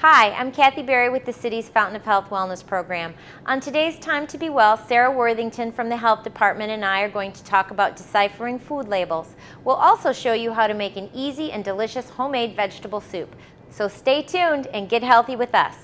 Hi, I'm Kathy Berry with the city's Fountain of Health Wellness Program. On today's Time to Be Well, Sarah Worthington from the Health Department and I are going to talk about deciphering food labels. We'll also show you how to make an easy and delicious homemade vegetable soup. So stay tuned and get healthy with us.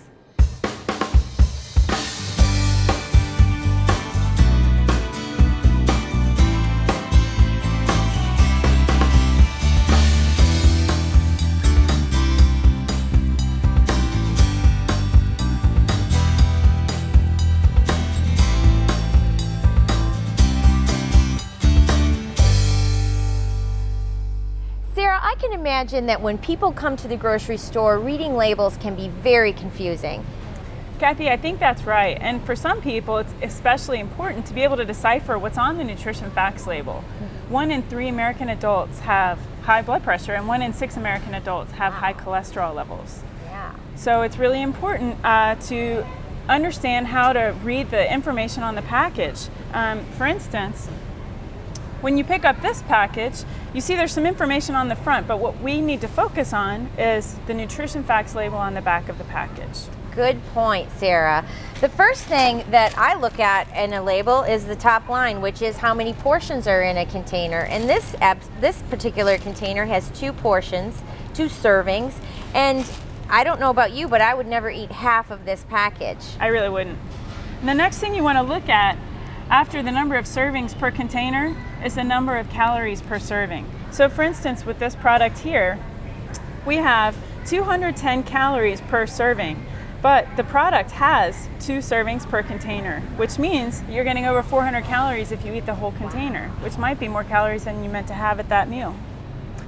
Sarah, I can imagine that when people come to the grocery store, reading labels can be very confusing. Kathy, I think that's right. And for some people, it's especially important to be able to decipher what's on the nutrition facts label. 1 in 3 American adults have high blood pressure, and 1 in 6 American adults have high cholesterol levels. Yeah. So it's really important to understand how to read the information on the package. For instance, when you pick up this package, you see there's some information on the front, but what we need to focus on is the nutrition facts label on the back of the package. Good point, Sarah. The first thing that I look at in a label is the top line, which is how many portions are in a container. And this particular container has 2 portions, 2 servings, and I don't know about you, but I would never eat half of this package. I really wouldn't. And the next thing you want to look at after the number of servings per container is the number of calories per serving. So for instance, with this product here, we have 210 calories per serving, but the product has 2 servings per container, which means you're getting over 400 calories if you eat the whole container, which might be more calories than you meant to have at that meal.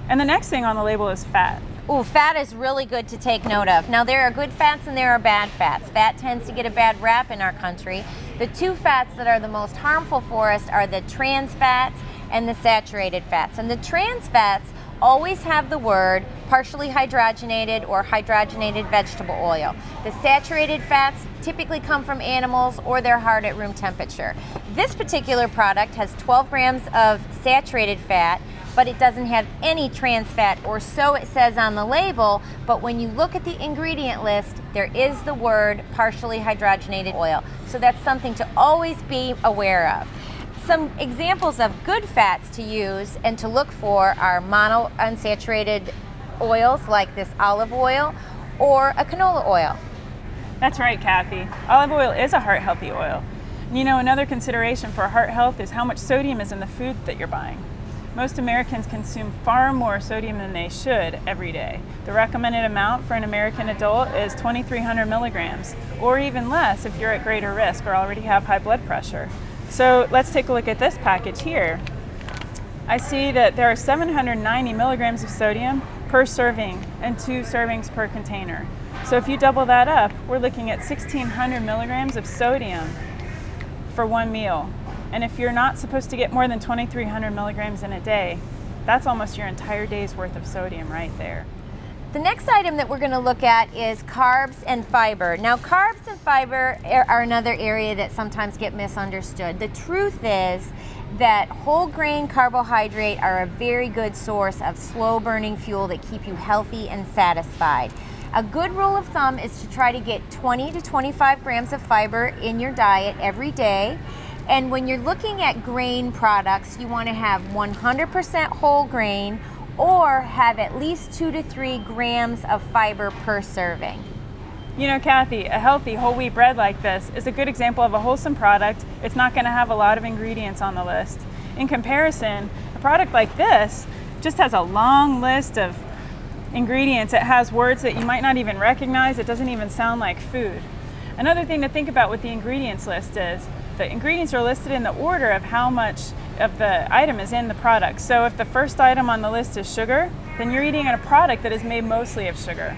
And the next thing on the label is fat. Ooh, fat is really good to take note of. Now, there are good fats and there are bad fats. Fat tends to get a bad rap in our country. The 2 fats that are the most harmful for us are the trans fats and the saturated fats. And the trans fats always have the word partially hydrogenated or hydrogenated vegetable oil. The saturated fats typically come from animals or they're hard at room temperature. This particular product has 12 grams of saturated fat, but it doesn't have any trans fat, or so it says on the label, but when you look at the ingredient list, there is the word partially hydrogenated oil. So that's something to always be aware of. Some examples of good fats to use and to look for are monounsaturated oils like this olive oil or a canola oil. That's right, Kathy. Olive oil is a heart-healthy oil. You know, another consideration for heart health is how much sodium is in the food that you're buying. Most Americans consume far more sodium than they should every day. The recommended amount for an American adult is 2,300 milligrams, or even less if you're at greater risk or already have high blood pressure. So let's take a look at this package here. I see that there are 790 milligrams of sodium per serving and 2 servings per container. So if you double that up, we're looking at 1,600 milligrams of sodium for one meal. And if you're not supposed to get more than 2,300 milligrams in a day, that's almost your entire day's worth of sodium right there. The next item that we're going to look at is carbs and fiber. Now, carbs and fiber are another area that sometimes get misunderstood. The truth is that whole grain carbohydrate are a very good source of slow burning fuel that keep you healthy and satisfied. A good rule of thumb is to try to get 20 to 25 grams of fiber in your diet every day. And when you're looking at grain products, you want to have 100% whole grain or have at least 2 to 3 grams of fiber per serving. You know, Kathy, a healthy whole wheat bread like this is a good example of a wholesome product. It's not going to have a lot of ingredients on the list. In comparison, a product like this just has a long list of ingredients. It has words that you might not even recognize. It doesn't even sound like food. Another thing to think about with the ingredients list is the ingredients are listed in the order of how much of the item is in the product. So if the first item on the list is sugar, then you're eating a product that is made mostly of sugar.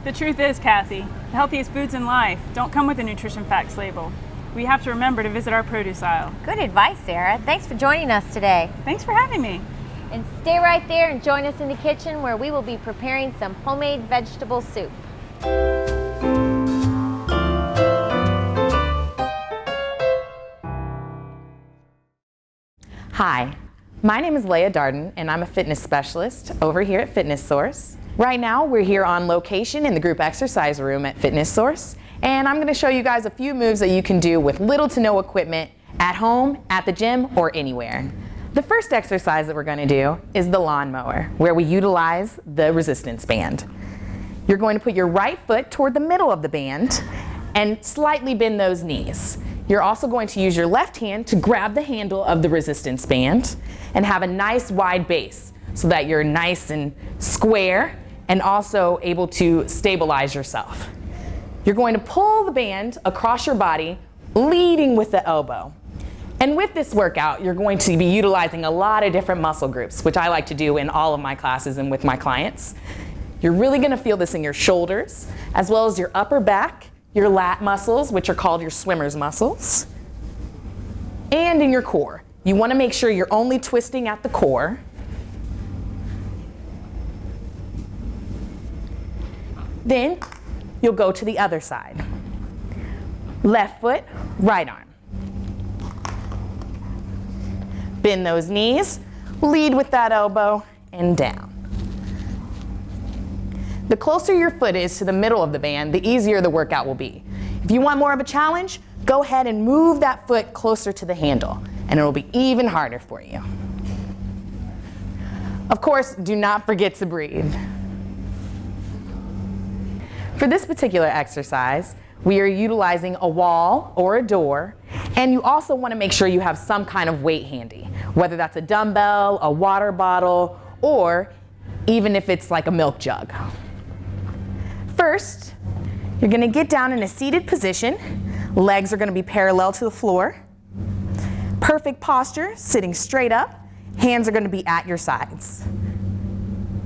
The truth is, Kathy, the healthiest foods in life don't come with a nutrition facts label. We have to remember to visit our produce aisle. Good advice, Sarah. Thanks for joining us today. Thanks for having me. And stay right there and join us in the kitchen where we will be preparing some homemade vegetable soup. Hi, my name is Leah Darden and I'm a fitness specialist over here at Fitness Source. Right now, we're here on location in the group exercise room at Fitness Source, and I'm going to show you guys a few moves that you can do with little to no equipment at home, at the gym, or anywhere. The first exercise that we're going to do is the lawnmower, where we utilize the resistance band. You're going to put your right foot toward the middle of the band and slightly bend those knees. You're also going to use your left hand to grab the handle of the resistance band and have a nice wide base so that you're nice and square and also able to stabilize yourself. You're going to pull the band across your body, leading with the elbow. And with this workout, you're going to be utilizing a lot of different muscle groups, which I like to do in all of my classes and with my clients. You're really going to feel this in your shoulders, as well as your upper back, your lat muscles, which are called your swimmer's muscles, and in your core. You want to make sure you're only twisting at the core. Then you'll go to the other side. Left foot, right arm. Bend those knees, lead with that elbow, and down. The closer your foot is to the middle of the band, the easier the workout will be. If you want more of a challenge, go ahead and move that foot closer to the handle, and it will be even harder for you. Of course, do not forget to breathe. For this particular exercise, we are utilizing a wall or a door, and you also want to make sure you have some kind of weight handy, whether that's a dumbbell, a water bottle, or even if it's like a milk jug. First, you're going to get down in a seated position. Legs are going to be parallel to the floor. Perfect posture, sitting straight up. Hands are going to be at your sides.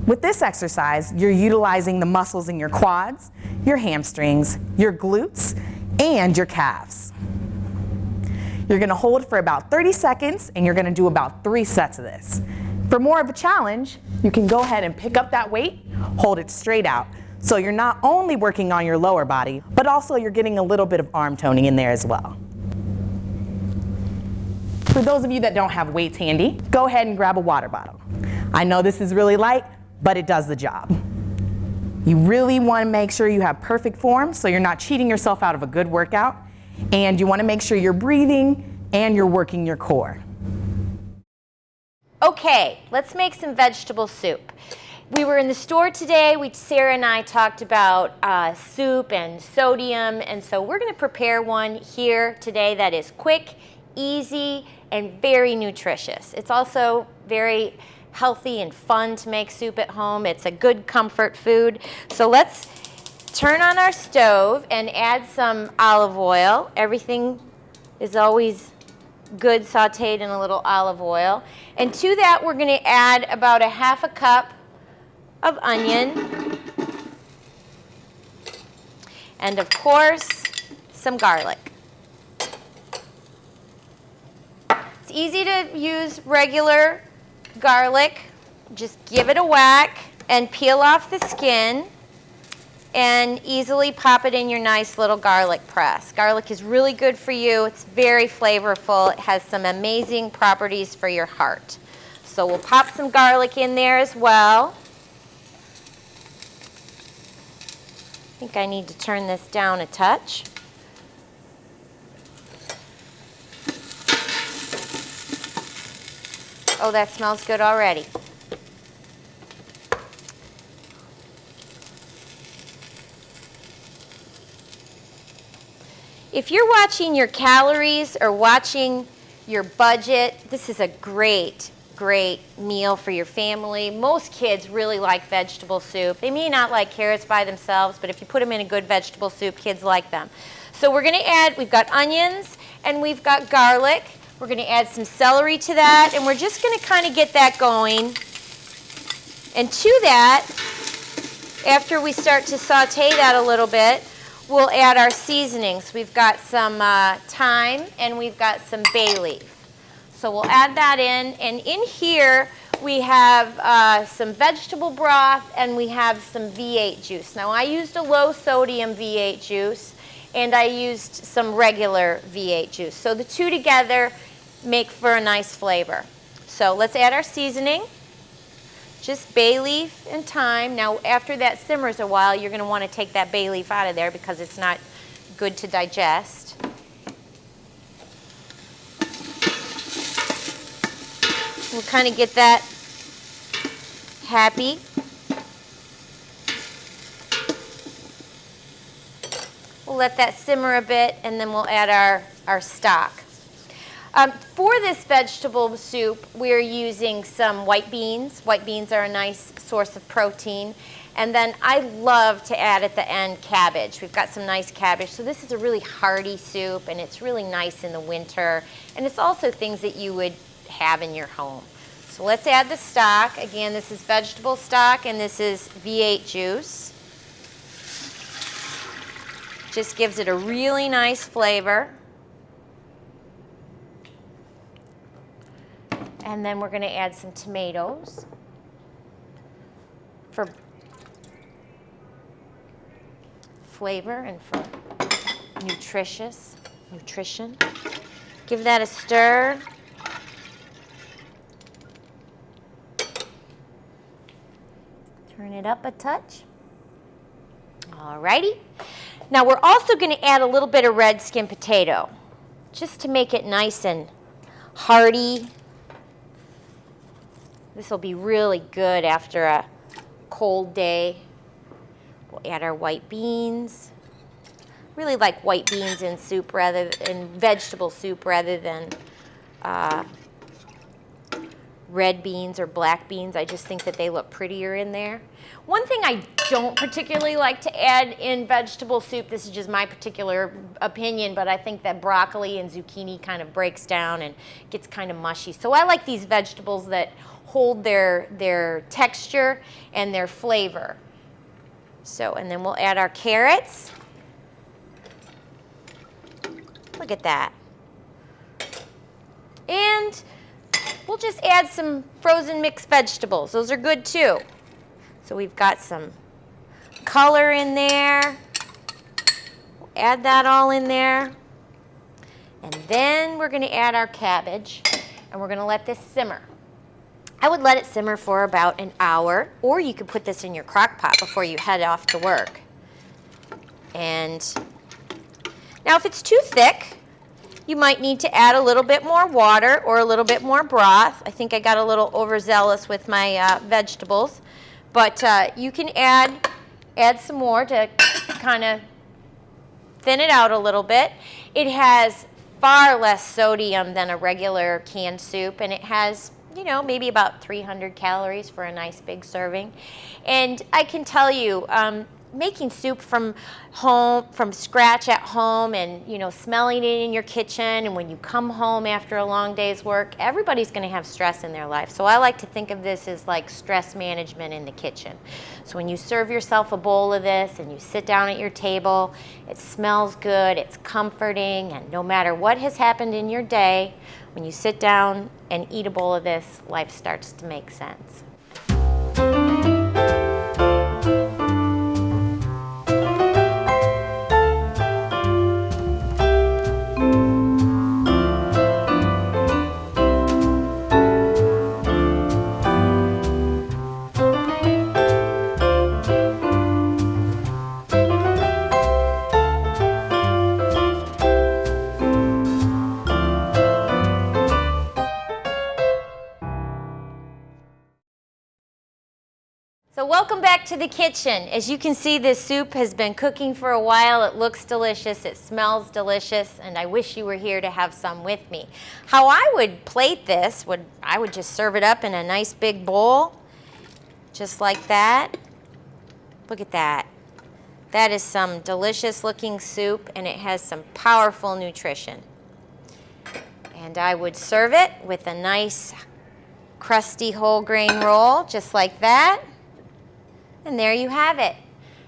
With this exercise, you're utilizing the muscles in your quads, your hamstrings, your glutes, and your calves. You're going to hold for about 30 seconds, and you're going to do about 3 sets of this. For more of a challenge, you can go ahead and pick up that weight, hold it straight out. So you're not only working on your lower body, but also you're getting a little bit of arm toning in there as well. For those of you that don't have weights handy, go ahead and grab a water bottle. I know this is really light, but it does the job. You really want to make sure you have perfect form so you're not cheating yourself out of a good workout, and you want to make sure you're breathing and you're working your core. Okay, let's make some vegetable soup. We were in the store today. Sarah and I talked about soup and sodium, and so we're going to prepare one here today that is quick, easy, and very nutritious. It's also very healthy and fun to make soup at home. It's a good comfort food. So let's turn on our stove and add some olive oil. Everything is always good sauteed in a little olive oil. And to that, we're going to add about a half a cup of onion. And of course, some garlic. It's easy to use regular garlic. Just give it a whack and peel off the skin and easily pop it in your nice little garlic press. Garlic is really good for you. It's very flavorful. It has some amazing properties for your heart. So we'll pop some garlic in there as well. I think I need to turn this down a touch. Oh, that smells good already. If you're watching your calories or watching your budget, this is a great meal for your family. Most kids really like vegetable soup. They may not like carrots by themselves, but if you put them in a good vegetable soup, kids like them. So we're going to add, we've got onions and we've got garlic. We're going to add some celery to that, and we're just going to kind of get that going. And to that, after we start to saute that a little bit, we'll add our seasonings. We've got some thyme and we've got some bay leaf. So we'll add that in, and in here we have some vegetable broth and we have some V8 juice. Now I used a low sodium V8 juice and I used some regular V8 juice. So the two together make for a nice flavor. So let's add our seasoning. Just bay leaf and thyme. Now, after that simmers a while, you're going to want to take that bay leaf out of there because it's not good to digest. We'll kind of get that happy. We'll let that simmer a bit, and then we'll add our stock. For this vegetable soup, we're using some white beans. White beans are a nice source of protein. And then I love to add at the end cabbage. We've got some nice cabbage. So this is a really hearty soup, and it's really nice in the winter. And it's also things that you would have in your home. So let's add the stock. Again, this is vegetable stock, and this is V8 juice. Just gives it a really nice flavor. And then we're going to add some tomatoes for flavor and for nutrition. Give that a stir. Turn it up a touch. Alrighty. Now we're also going to add a little bit of red skin potato, just to make it nice and hearty. This will be really good after a cold day. We'll add our white beans. Really like white beans in soup in vegetable soup rather than red beans or black beans. I just think that they look prettier in there. One thing I don't particularly like to add in vegetable soup, this is just my particular opinion, but I think that broccoli and zucchini kind of breaks down and gets kind of mushy. So I like these vegetables that hold their texture and their flavor. So, and then we'll add our carrots. Look at that. And we'll just add some frozen mixed vegetables. Those are good too. So we've got some color in there. We'll add that all in there. And then we're going to add our cabbage, and we're going to let this simmer. I would let it simmer for about an hour, or you could put this in your crock pot before you head off to work. And now if it's too thick, you might need to add a little bit more water or a little bit more broth. I think I got a little overzealous with my vegetables. But you can add some more to kind of thin it out a little bit. It has far less sodium than a regular canned soup, and it has, you know, maybe about 300 calories for a nice big serving. And I can tell you, making soup from scratch at home, and you know, smelling it in your kitchen, and when you come home after a long day's work, everybody's going to have stress in their life. So I like to think of this as like stress management in the kitchen. So when you serve yourself a bowl of this and you sit down at your table, it smells good, it's comforting, and no matter what has happened in your day, when you sit down and eat a bowl of this, life starts to make sense. So welcome back to the kitchen. As you can see, this soup has been cooking for a while. It looks delicious, it smells delicious, and I wish you were here to have some with me. How I would plate this, I would just serve it up in a nice big bowl, just like that. Look at that. That is some delicious looking soup, and it has some powerful nutrition. And I would serve it with a nice crusty whole grain roll, just like that. And there you have it.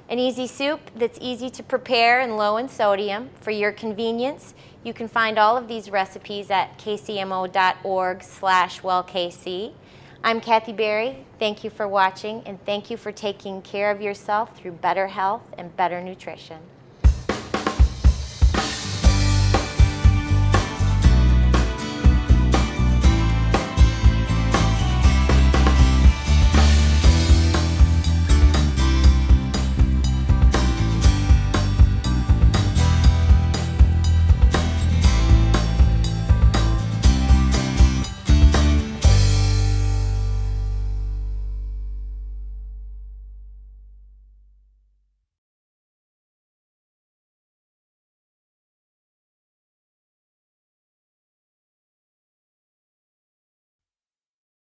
An easy soup that's easy to prepare and low in sodium. For your convenience, you can find all of these recipes at kcmo.org/wellkc. I'm Kathy Berry. Thank you for watching, and thank you for taking care of yourself through better health and better nutrition.